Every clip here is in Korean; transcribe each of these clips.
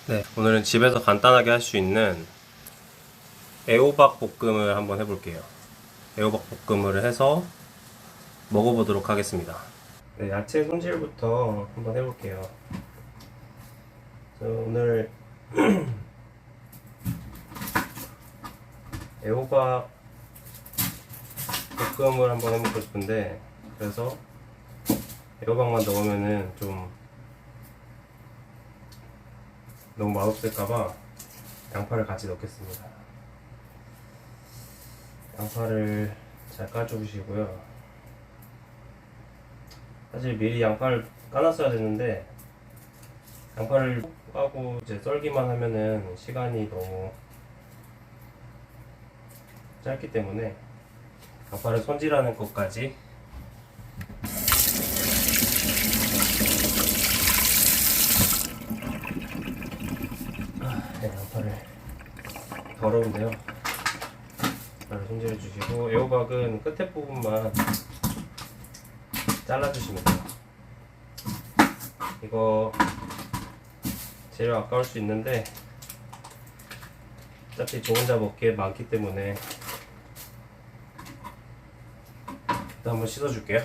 네, 오늘은 집에서 간단하게 할 수 있는 애호박 볶음을 한번 해볼게요. 애호박 볶음을 해서 먹어보도록 하겠습니다. 네, 야채 손질부터 한번 해볼게요. 오늘 애호박 볶음을 한번 해보고 싶은데, 그래서 애호박만 넣으면은 좀 너무 맛없을까봐 양파를 같이 넣겠습니다. 양파를 잘 까주시고요. 사실 미리 양파를 까놨어야 됐는데, 양파를 까고 이제 썰기만 하면은 시간이 너무 짧기 때문에 양파를 손질하는 것까지 양파를 더러운데요. 양파를 손질해 주시고, 애호박은 끝에 부분만 잘라주시면 돼요. 이거 재료 아까울 수 있는데 어차피 저 혼자 먹기에 많기 때문에 일단 한번 씻어줄게요.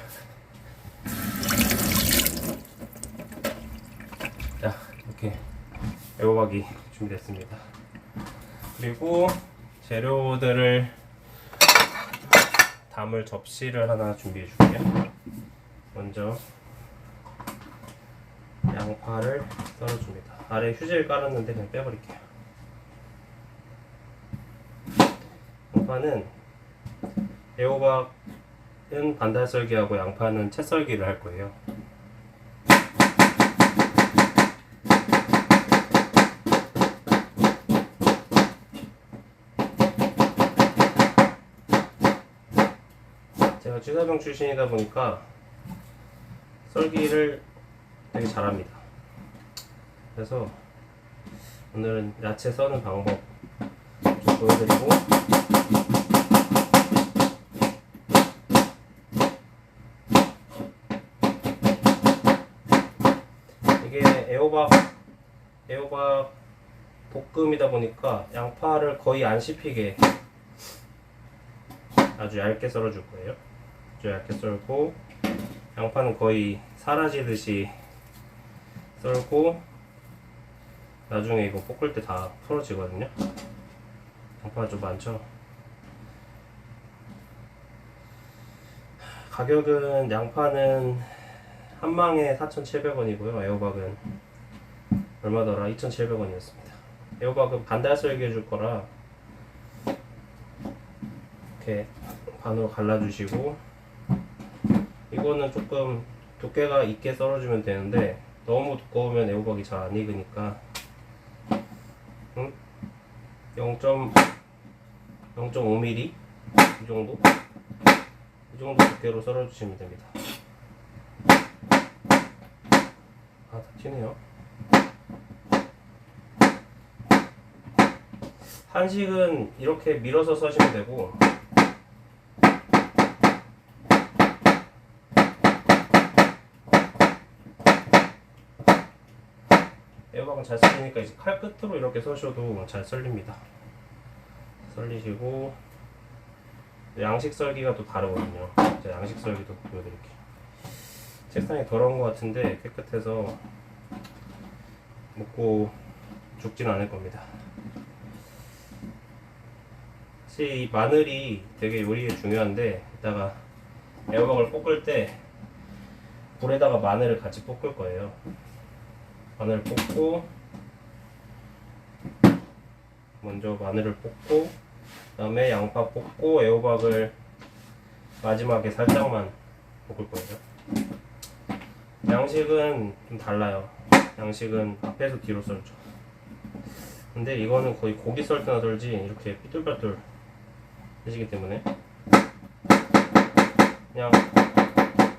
자, 이렇게 애호박이 준비됐습니다. 그리고 재료들을 담을 접시를 하나 준비해 줄게요. 먼저 양파를 썰어줍니다. 아래 휴지를 깔았는데 그냥 빼버릴게요. 양파는, 애호박은 반달썰기하고 양파는 채썰기를 할 거예요. 제가 취사병 출신이다 보니까 썰기를 되게 잘합니다. 그래서 오늘은 야채 써는 방법 좀 보여드리고, 이게 애호박 볶음이다 보니까 양파를 거의 안 씹히게 아주 얇게 썰어줄 거예요. 아주 얇게 썰고, 양파는 거의 사라지듯이 썰고, 나중에 이거 볶을 때 다 풀어지거든요. 양파가 좀 많죠. 가격은, 양파는 한 망에 4,700원이고요 애호박은 얼마더라? 2,700원이었습니다. 애호박은 반달썰기 해줄 거라 이렇게 반으로 갈라주시고, 이거는 조금 두께가 있게 썰어주면 되는데 너무 두꺼우면 애호박이 잘 안 익으니까 0.5mm 이 정도 두께로 썰어주시면 됩니다. 다 튀네요. 한식은 이렇게 밀어서 써시면 되고, 애호박은 잘 썰리니까 이제 칼 끝으로 이렇게 써셔도 잘 썰립니다. 썰리시고, 양식 썰기가 또 다르거든요. 제가 양식 썰기도 보여드릴게요. 책상이 더러운 것 같은데 깨끗해서 먹고 죽진 않을 겁니다. 사실 이 마늘이 되게 요리에 중요한데, 이따가 애호박을 볶을 때 불에다가 마늘을 같이 볶을 거예요. 마늘 볶고, 먼저 마늘을 볶고, 그 다음에 양파 볶고, 애호박을 마지막에 살짝만 볶을 거예요. 양식은 좀 달라요. 양식은 앞에서 뒤로 썰죠. 근데 이거는 거의 고기 썰 때나 썰지 이렇게 삐뚤빼뚤 해지기 때문에 그냥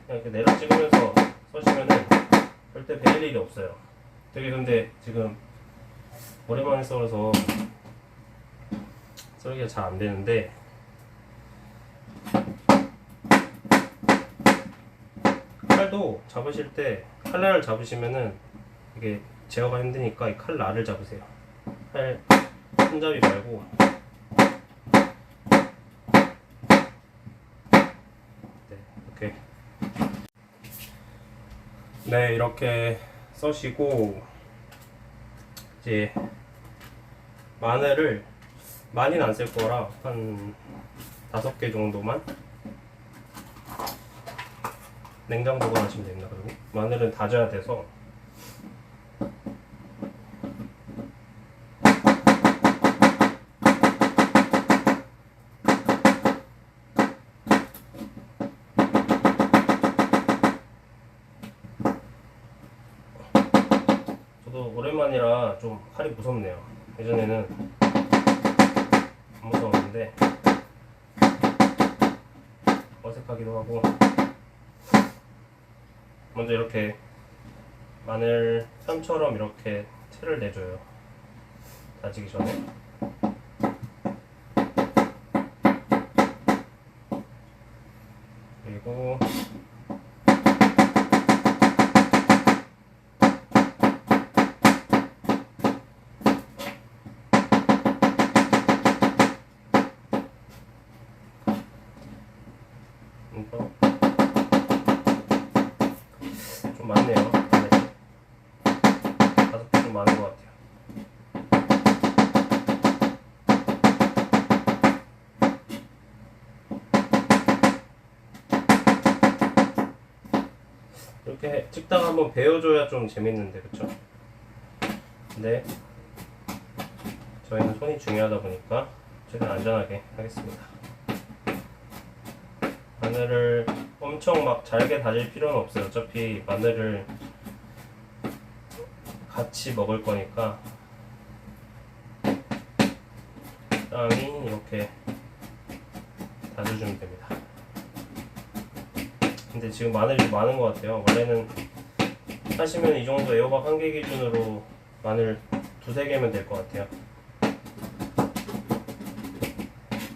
이렇게 내려 찍으면서 써시면은 절대 배일 일이 없어요. 되게 근데 지금 오랜만에 썰어서 썰기가 잘 안 되는데, 칼도 잡으실 때 칼날을 잡으시면은 이게 제어가 힘드니까 이 칼 날을 잡으세요. 칼 손잡이 말고. 네, 이렇게. 네, 이렇게 써시고 이제 마늘을 많이는 안 쓸 거라 한 5개 정도만 냉장 보관하시면 됩니다. 그리고 마늘은 다져야 돼서 저도 오랜만이라 좀 칼이 무섭네요. 예전에는 안 무서웠는데 어색하기도 하고. 먼저 이렇게 마늘 쌈처럼 이렇게 채를 내줘요. 다지기 전에. 그리고 좀 많네요. 5개 좀 많은 것 같아요. 이렇게 찍다가 한번 배워줘야 좀 재밌는데, 그쵸? 근데 저희는 손이 중요하다 보니까 최대한 안전하게 하겠습니다. 마늘을 엄청 막 잘게 다질 필요는 없어요. 어차피 마늘을 같이 먹을 거니까 적당히 이렇게 다져주면 됩니다. 근데 지금 마늘이 좀 많은 것 같아요. 원래는 하시면 이 정도 애호박 1개 기준으로 마늘 2~3개면 될 것 같아요.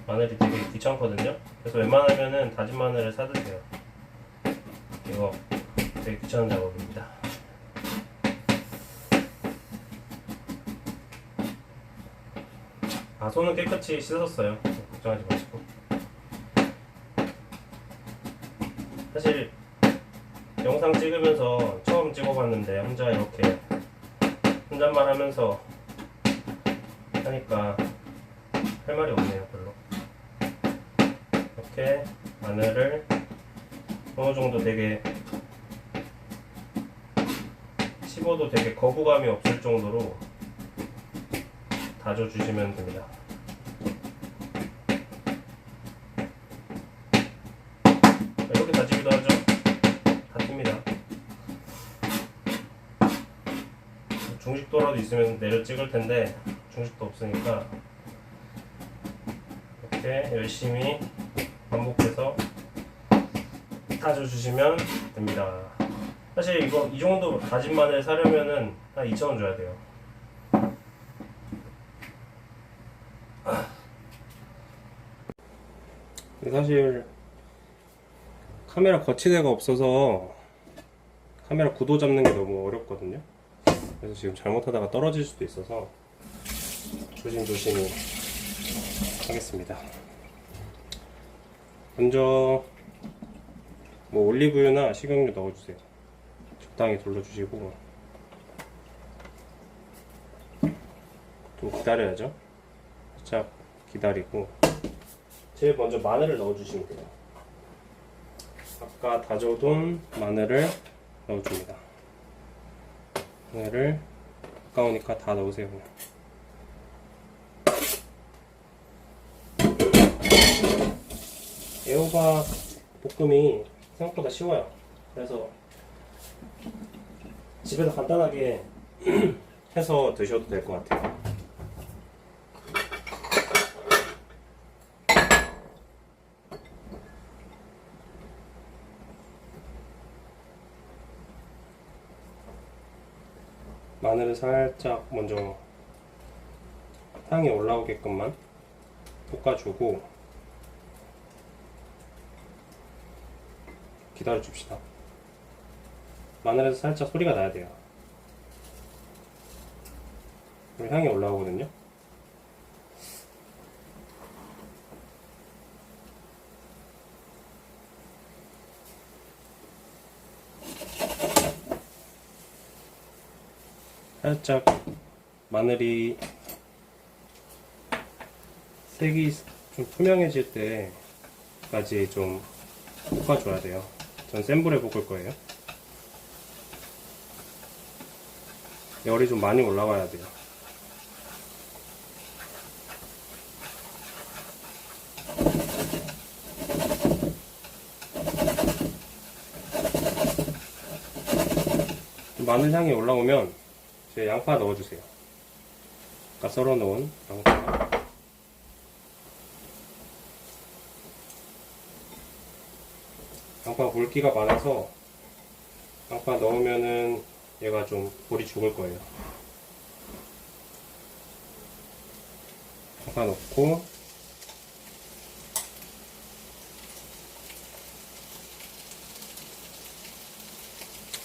마늘이 되게 귀찮거든요. 그래서 웬만하면은 다진 마늘을 사드세요. 이거 되게 귀찮은 작업입니다. 손은 깨끗이 씻었어요. 걱정하지 마시고. 사실 영상 찍으면서 처음 찍어봤는데 혼자 이렇게 혼잣말 하면서 하니까 할 말이 없네요. 별로. 이렇게 마늘을 어느 정도 되게 씹어도 되게 거부감이 없을 정도로 다져주시면 됩니다. 이렇게 다지기도 하죠. 다집니다. 중식도라도 있으면 내려 찍을 텐데 중식도 없으니까 이렇게 열심히 반복해서 다져주시면 됩니다. 사실 이거 이 정도 다진 마늘 사려면은 한 2,000원 줘야 돼요. 사실 카메라 거치대가 없어서 카메라 구도 잡는 게 너무 어렵거든요. 그래서 지금 잘못하다가 떨어질 수도 있어서 조심조심히 하겠습니다. 먼저 뭐 올리브유나 식용유 넣어주세요. 적당히 둘러주시고 좀 기다려야죠. 살짝 기다리고 제일 먼저 마늘을 넣어주시면 돼요. 아까 다져둔 마늘을 넣어줍니다. 마늘을 가까우니까 다 넣으세요. 그냥. 애호박 볶음이 생각보다 쉬워요. 그래서 집에서 간단하게 해서 드셔도 될 것 같아요. 마늘을 살짝 먼저 향이 올라오게끔만 볶아주고 기다려줍시다. 마늘에서 살짝 소리가 나야 돼요. 향이 올라오거든요. 살짝 마늘이 색이 좀 투명해질 때까지 좀 볶아줘야 돼요. 전 센 불에 볶을 거예요. 열이 좀 많이 올라가야 돼요. 마늘 향이 올라오면 이제 양파 넣어주세요. 아까 썰어 놓은 양파. 양파 물기가 많아서 양파 넣으면은 얘가 좀 볼이 죽을 거예요. 양파 넣고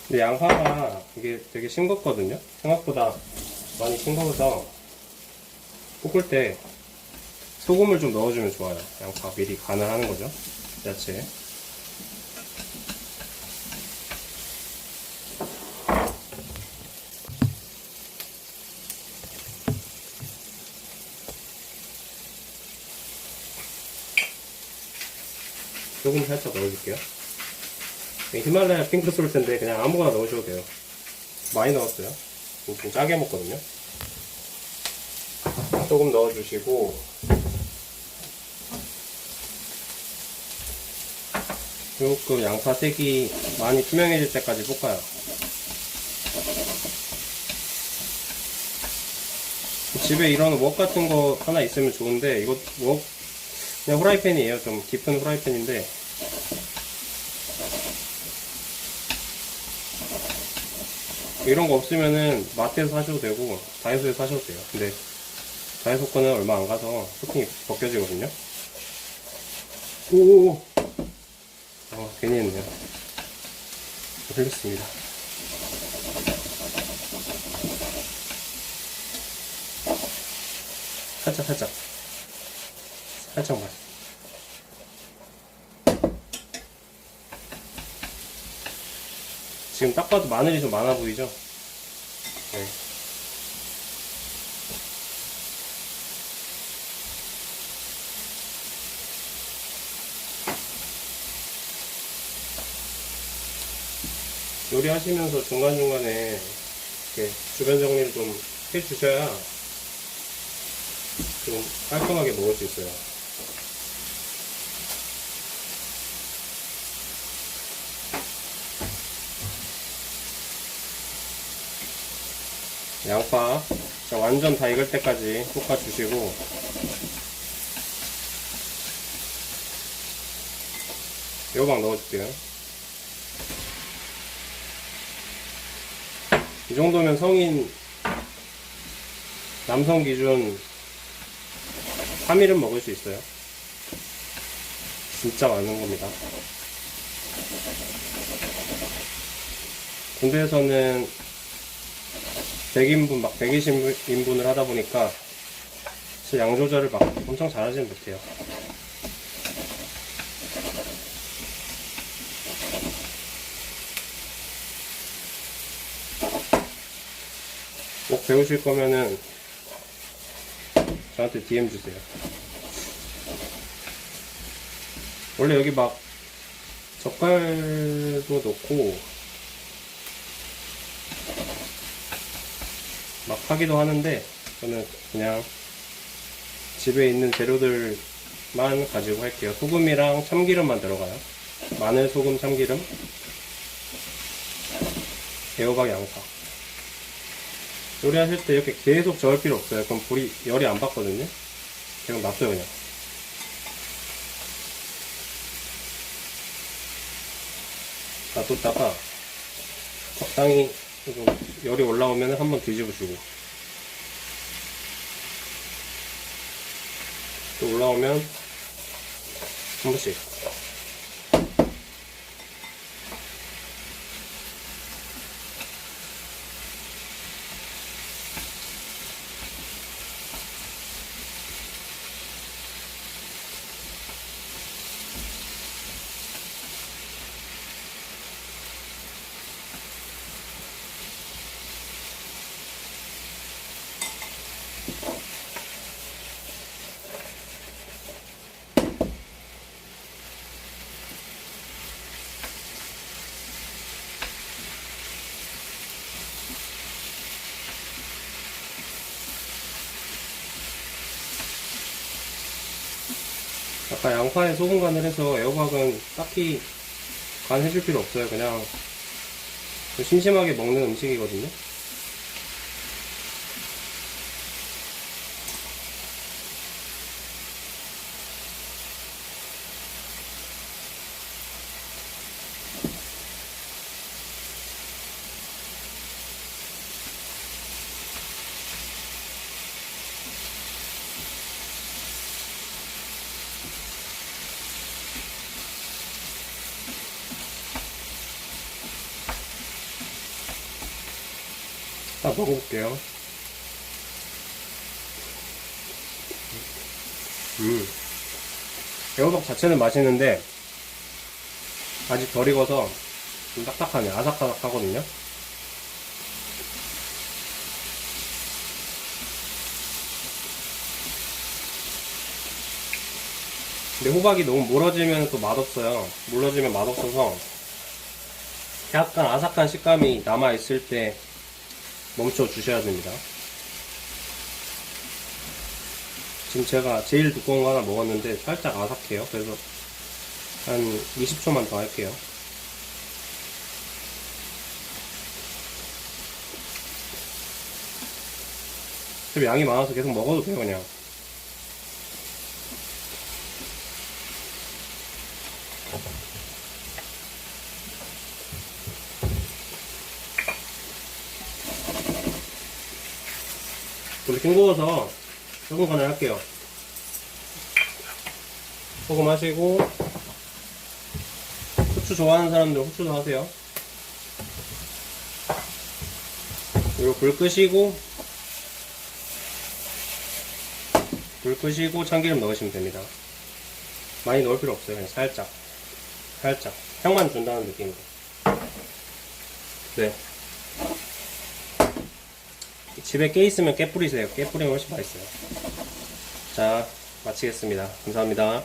근데 양파가 이게 되게 싱겁거든요. 생각보다 많이 싱거워서 볶을 때 소금을 좀 넣어주면 좋아요. 양파 미리 간을 하는 거죠. 야채. 소금 살짝 넣어줄게요. 히말라야 핑크 솔트인데 그냥 아무거나 넣으셔도 돼요. 많이 넣었어요. 좀 짜게 먹거든요. 소금 넣어주시고 조금 양파 색이 많이 투명해질 때까지 볶아요. 집에 이런 웍 같은 거 하나 있으면 좋은데 이거 웍 그냥 후라이팬이에요. 좀 깊은 후라이팬인데 이런 거 없으면은 마트에서 사셔도 되고 다이소에서 사셔도 돼요. 근데 다이소 거는 얼마 안 가서 코팅이 벗겨지거든요. 오오오! 괜히 했네요. 흘렸습니다. 살짝만. 지금 딱 봐도 마늘이 좀 많아 보이죠? 네. 요리하시면서 중간중간에 이렇게 주변 정리를 좀 해주셔야 좀 깔끔하게 먹을 수 있어요. 양파 완전 다 익을 때까지 볶아주시고 애호박 넣어줄게요. 이 정도면 성인 남성 기준 3일은 먹을 수 있어요. 진짜 많은 겁니다. 군대에서는 100인분, 막 120인분을 하다 보니까 양 조절을 막 엄청 잘하지는 못해요. 꼭 배우실 거면은 저한테 DM 주세요. 원래 여기 막 젓갈도 넣고 막 하기도 하는데 저는 그냥 집에 있는 재료들만 가지고 할게요. 소금이랑 참기름만 들어가요. 마늘, 소금, 참기름, 애호박, 양파. 요리하실 때 이렇게 계속 저을 필요 없어요. 그럼 불이 열이 안 받거든요. 계속 놔둬요 그냥. 놔뒀다가 적당히 좀 열이 올라오면 한번 뒤집어주고 또 올라오면 한 번씩 아까 양파에 소금 간을 해서 애호박은 딱히 간 해줄 필요 없어요. 그냥 심심하게 먹는 음식이거든요. 딱 먹어볼게요. 애호박 자체는 맛있는데 아직 덜 익어서 좀 딱딱하네. 아삭아삭하거든요. 근데 호박이 너무 물어지면 또 맛없어요. 물어지면 맛없어서 약간 아삭한 식감이 남아있을 때 멈춰 주셔야 됩니다. 지금 제가 제일 두꺼운 거 하나 먹었는데 살짝 아삭해요. 그래서 한 20초만 더 할게요. 좀 양이 많아서 계속 먹어도 돼요, 그냥. 좀 싱거워서 소금 간을 할게요. 소금 하시고, 후추 좋아하는 사람들 후추도 하세요. 그리고 불 끄시고 참기름 넣으시면 됩니다. 많이 넣을 필요 없어요. 그냥 살짝 향만 준다는 느낌으로. 네. 집에 깨 있으면 깨 뿌리세요. 깨 뿌리면 훨씬 맛있어요. 자, 마치겠습니다. 감사합니다.